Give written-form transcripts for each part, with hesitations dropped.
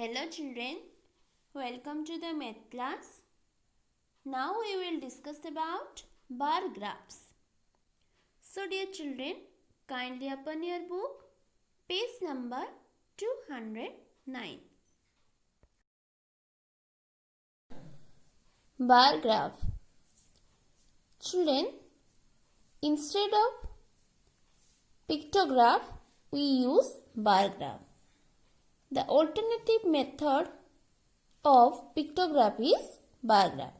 Hello children, welcome to the math class. Now we will discuss about bar graphs. So dear children, kindly open your book, page number 209. Bar graph. Children, instead of pictograph, we use bar graph. The alternative method of pictograph is bar graph.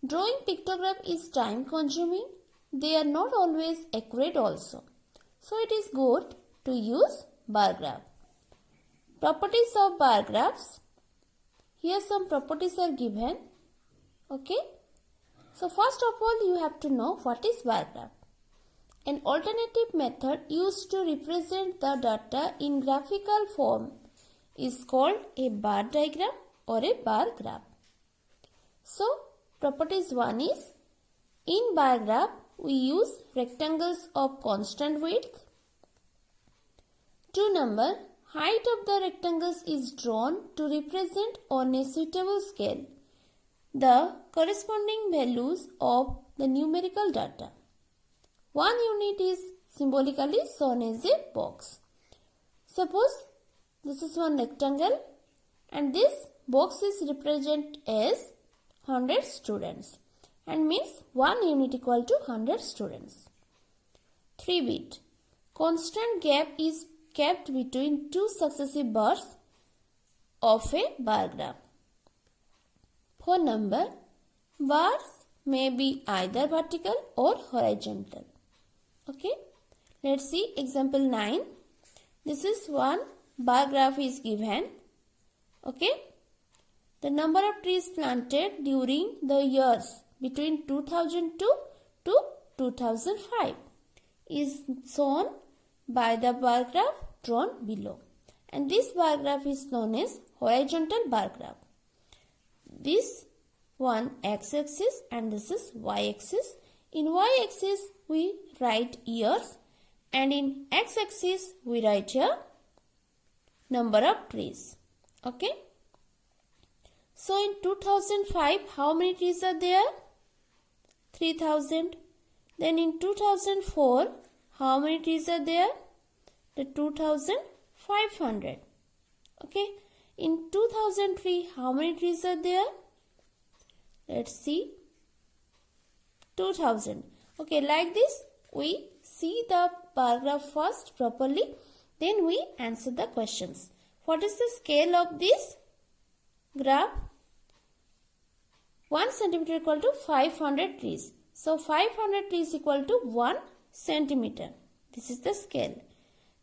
Drawing pictograph is time consuming. They are not always accurate also. So it is good to use bar graph. Properties of bar graphs. Here some properties are given. Okay. So first of all you have to know what is bar graph. An alternative method used to represent the data in graphical form is called a bar diagram or a bar graph. So, properties 1 is, in bar graph, we use rectangles of constant width. 2 number, height of the rectangles is drawn to represent on a suitable scale the corresponding values of the numerical data. One unit is symbolically shown as a box. Suppose this is one rectangle and this box is represented as 100 students and means 1 unit equal to 100 students. 3 bit. Constant gap is kept between two successive bars of a bar graph. 4 number. Bars may be either vertical or horizontal. Okay, let's see example 9. This is one bar graph is given. Okay, the number of trees planted during the years between 2002 to 2005 is shown by the bar graph drawn below. And this bar graph is known as horizontal bar graph. This one x-axis and this is y-axis. In y-axis we write years and in x-axis we write here number of trees. Okay. So in 2005 how many trees are there? 3000. Then in 2004 how many trees are there? The 2500. Okay. In 2003 how many trees are there? Let's see. 2000. Okay, like this we see the bar graph first properly, then we answer the questions. What is the scale of this graph? 1 centimeter equal to 500 trees. So 500 trees equal to 1 centimeter. This is the scale.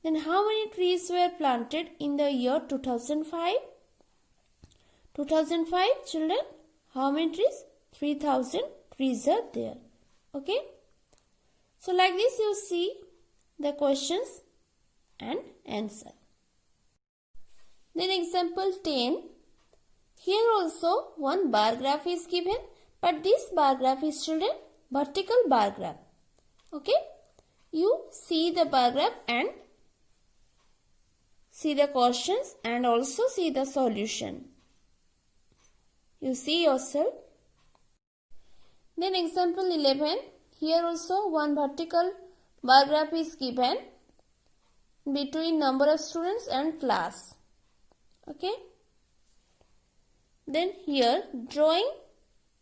Then how many trees were planted in the year 2005? 2005 children, how many trees? 3000 trees are there. Okay. So like this you see the questions and answer. Then example 10. Here also one bar graph is given, but this bar graph is children vertical bar graph. Okay. You see the bar graph and see the questions and also see the solution. You see yourself. Then example 11. Here also one vertical bar graph is given between number of students and class. Okay. Then here drawing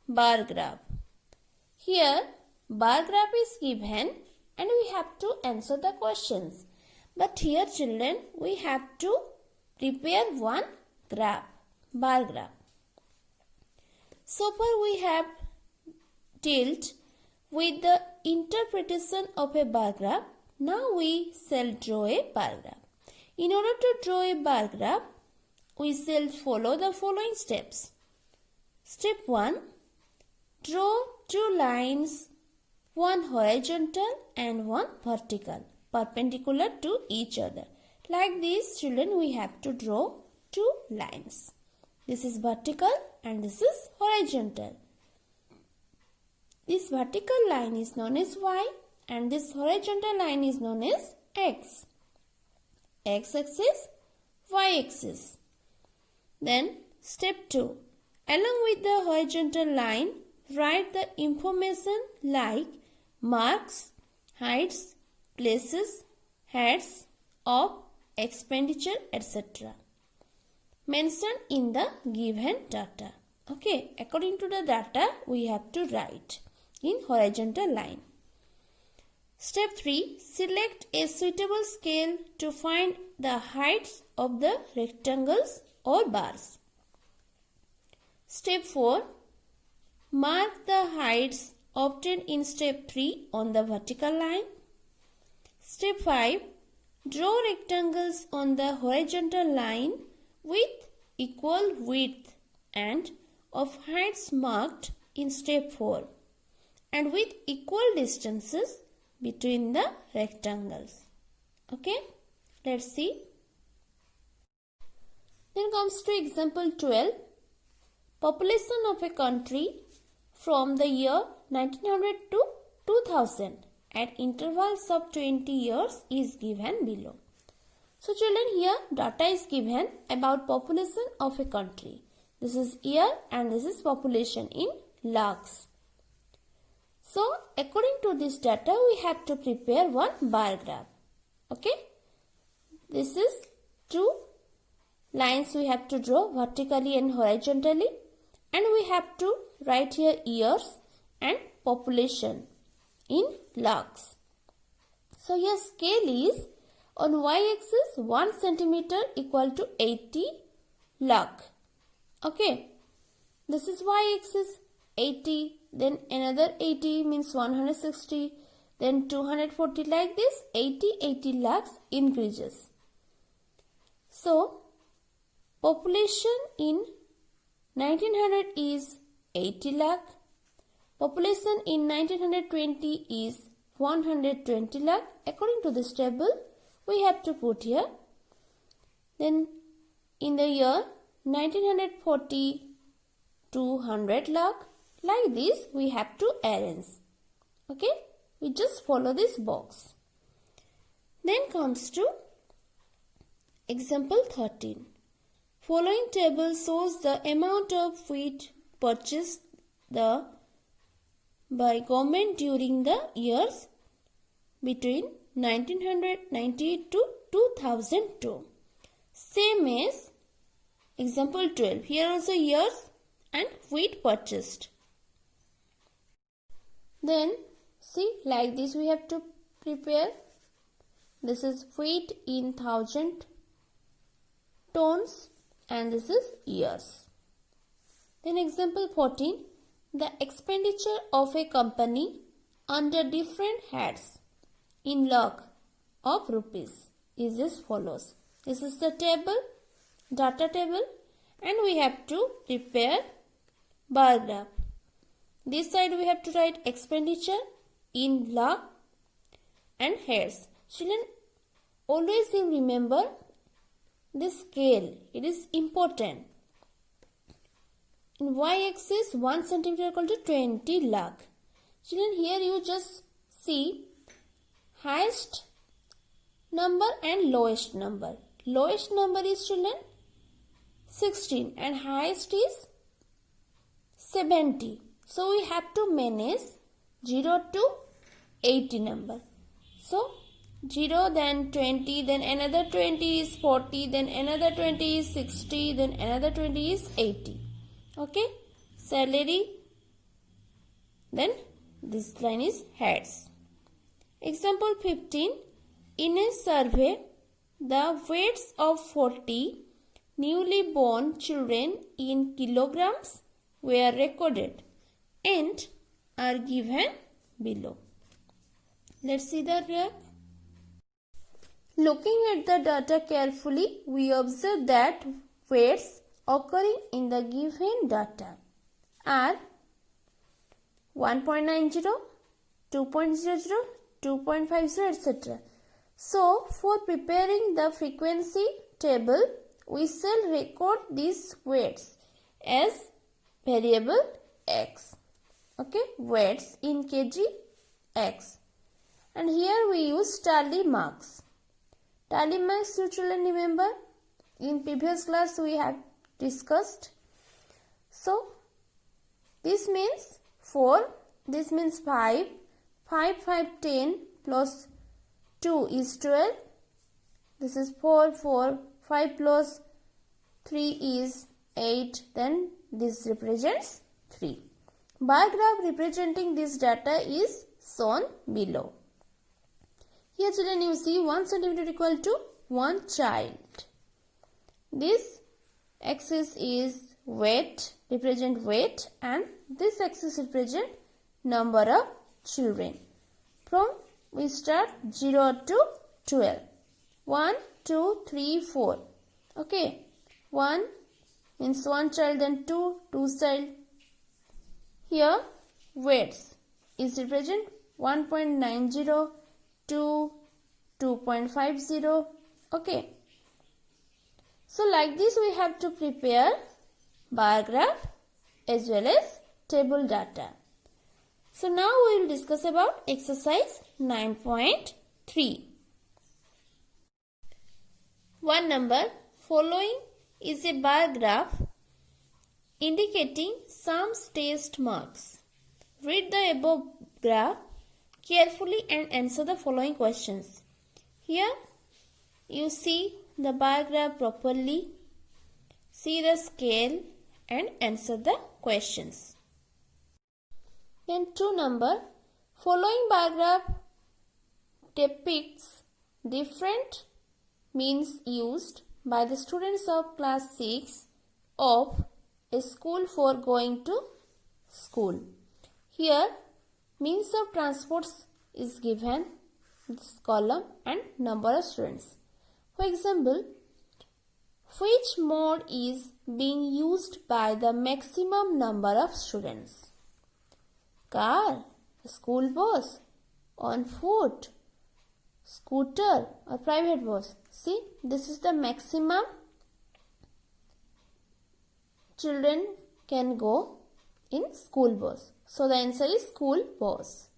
bar graph. Here bar graph is given and we have to answer the questions. But here children we have to prepare one graph, bar graph. So far we have dealt with the interpretation of a bar graph. Now we shall draw a bar graph. In order to draw a bar graph, we shall follow the following steps. Step 1. Draw 2 lines, one horizontal and one vertical, perpendicular to each other. Like this, children, we have to draw 2 lines. This is vertical and this is horizontal. This vertical line is known as y and this horizontal line is known as x. X-axis, y-axis. Then step 2. Along with the horizontal line, write the information like marks, heights, places, heads of expenditure, etc. mentioned in the given data. Okay, according to the data, we have to write in horizontal line. Step 3. Select a suitable scale to find the heights of the rectangles or bars. Step 4. Mark the heights obtained in step 3 on the vertical line. Step 5. Draw rectangles on the horizontal line with equal width and of heights marked in step 4 and with equal distances between the rectangles. Okay, let's see. Then comes to example 12. Population of a country from the year 1900 to 2000 at intervals of 20 years is given below. So children, here data is given about population of a country. This is year and this is population in lakhs. So according to this data, we have to prepare one bar graph. Okay. This is two lines we have to draw vertically and horizontally. And we have to write here years and population in lakhs. So here scale is on y-axis 1 centimeter equal to 80 lakh. Okay. This is y-axis 80. Then another 80 means 160. Then 240 like this. 80 lakhs increases. So population in 1900 is 80 lakh. Population in 1920 is 120 lakh. According to this table, we have to put here. Then in the year 1940, 200 lakh. Like this, we have to arrange. Okay, we just follow this box. Then comes to example 13. Following table shows the amount of wheat purchased by government during the years between 1990 to 2002. Same as example 12. Here also years and wheat purchased. Then see, like this we have to prepare. This is wheat in 1000 tons and this is years. Then example 14. The expenditure of a company under different heads in lakh of rupees is as follows. This is the table, data table, and we have to prepare bar graph. This side we have to write expenditure in lakh and heads. Children, always you remember this scale. It is important. In y-axis 1 centimeter equal to 20 lakh. Children, here you just see highest number and lowest number. Lowest number is, children, 16 and highest is 70. So we have to manage 0 to 80 number. So 0, then 20, then another 20 is 40, then another 20 is 60, then another 20 is 80. Okay, salary, then this line is heads. Example 15. In a survey, the weights of 40 newly born children in kilograms were recorded and are given below. Let's see the graph. Looking at the data carefully, we observe that weights occurring in the given data are 1.90, 2.00, 2.50, etc. So, for preparing the frequency table, we shall record these weights as variable x. Okay, weights in kg x. And here we use tally marks. Tally marks, you children remember? In previous class we have discussed. So this means 4, this means 5, 5, 5, 10 plus 2 is 12. This is 4, 4, 5 plus 3 is 8, then this represents 3. Bar graph representing this data is shown below. Here children, you see 1 centimeter equal to 1 child. This axis is weight, represent weight, and this axis represent number of children. From we start 0 to 12. 1, 2, 3, 4. Okay. 1 means 1 child, then 2, 2 child. Here weights is represent 1.90, 2, 2.50. Okay. So like this we have to prepare bar graph as well as table data. So now we will discuss about exercise 9.3. One number following is a bar graph indicating some test marks. Read the above graph carefully and answer the following questions. Here you see the bar graph properly, see the scale and answer the questions. Then 2 number following bar graph depicts different means used by the students of class 6 of a school for going to school. Here means of transport is given, this column, and number of students. For example, which mode is being used by the maximum number of students? Car, school bus, on foot, scooter or private bus. See, this is the maximum children can go in school bus. So the answer is school bus.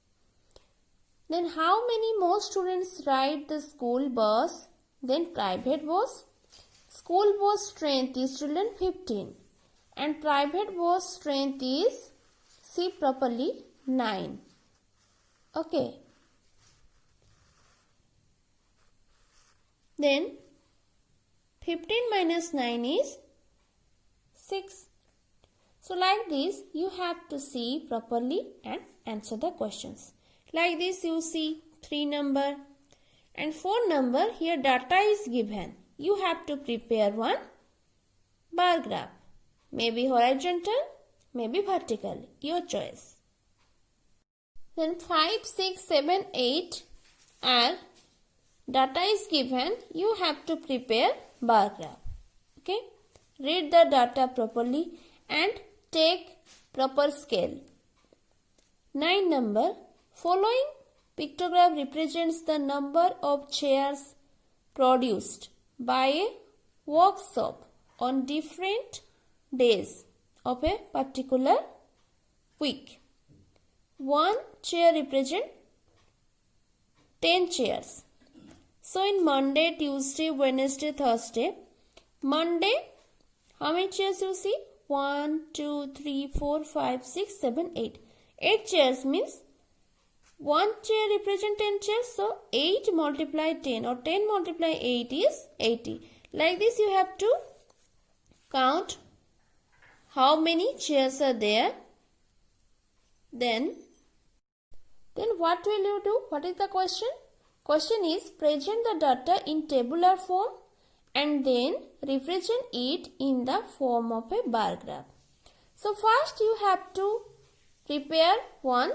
Then how many more students ride the school bus than private bus? School bus strength is children 15 and private bus strength is, see properly, 9. Okay. Then 15 minus 9 is 6. So like this you have to see properly and answer the questions. Like this you see 3 number and 4 number. Here data is given. You have to prepare one bar graph. Maybe horizontal, maybe vertical. Your choice. Then 5, 6, 7, 8 and data is given. You have to prepare bar graph. Okay. Read the data properly and take proper scale. 9 number. Following pictograph represents the number of chairs produced by a workshop on different days of a particular week. 1 chair represents 10 chairs. So in Monday, Tuesday, Wednesday, Thursday, Monday, how many chairs you see? 1, 2, 3, 4, 5, 6, 7, 8. 8 chairs means 1 chair represents 10 chairs. So 8 multiply 10 or 10 multiply 8 is 80. Like this you have to count how many chairs are there. Then what will you do? What is the question? Question is present the data in tabular form and then represent it in the form of a bar graph. So first you have to prepare one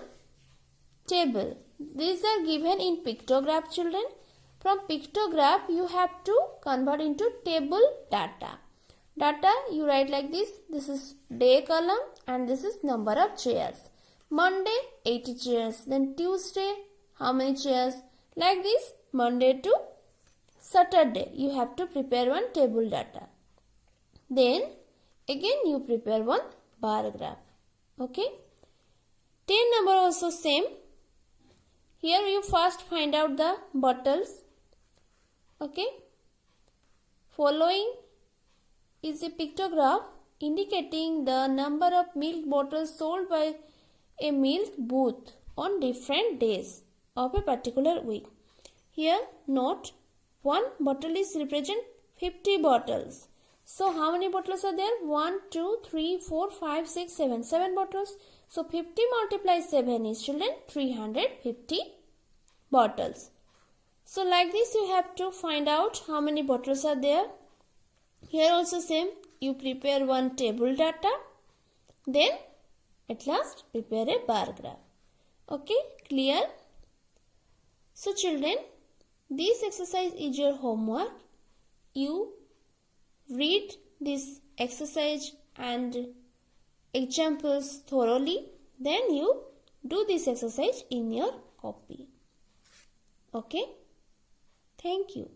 table. These are given in pictograph children. From pictograph you have to convert into table data. Data you write like this. This is day column and this is number of chairs. Monday 80 chairs. Then Tuesday how many chairs? Like this Monday to Saturday you have to prepare one table data. Then again you prepare one bar graph. Okay. 10 number also same. Here you first find out the bottles. Okay. Following is a pictograph indicating the number of milk bottles sold by a milk booth on different days of a particular week. Here note, one bottle is represent 50 bottles. So how many bottles are there? 1, 2, 3, 4, 5, 6, 7. 7 bottles. So 50 multiplied 7 is, children, 350 bottles. So like this you have to find out how many bottles are there. Here also same. You prepare one table data. Then at last prepare a bar graph. Okay, clear? So children, this exercise is your homework. You read this exercise and examples thoroughly. Then you do this exercise in your copy. Okay? Thank you.